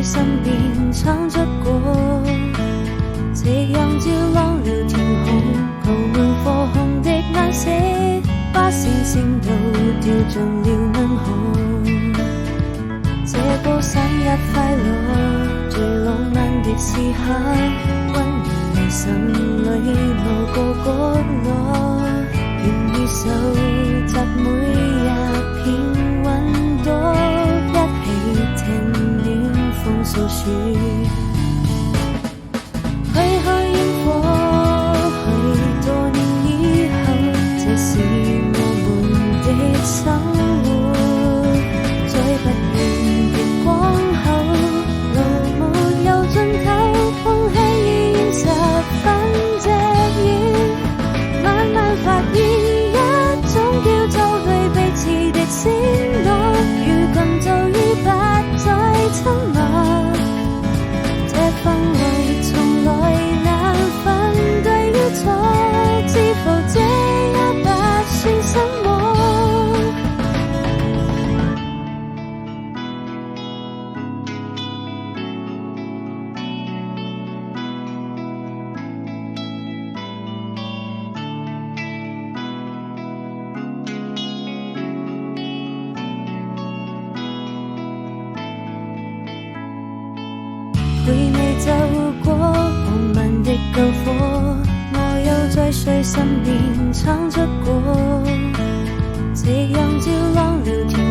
身邊闖出過，夕陽照亮了天空，鋪滿火紅的顏色，把星星都掉進了銀河。這個生日快樂，最浪漫的時刻，溫暖你心裏某個角落，願意收集每一片雲朵，一起聽暖風訴說。去看煙火，許多年以後，這是我們的生活。再不遠的光後，路沒有盡頭，空氣已現十分隻遠。慢慢發現一種叫做對彼此的承諾，如今就已不再親密。這氛圍從來難分對與錯，知否這也不算什麼。回味走過浪漫的篝火，我又在誰身邊闖出過，夕陽照亮了天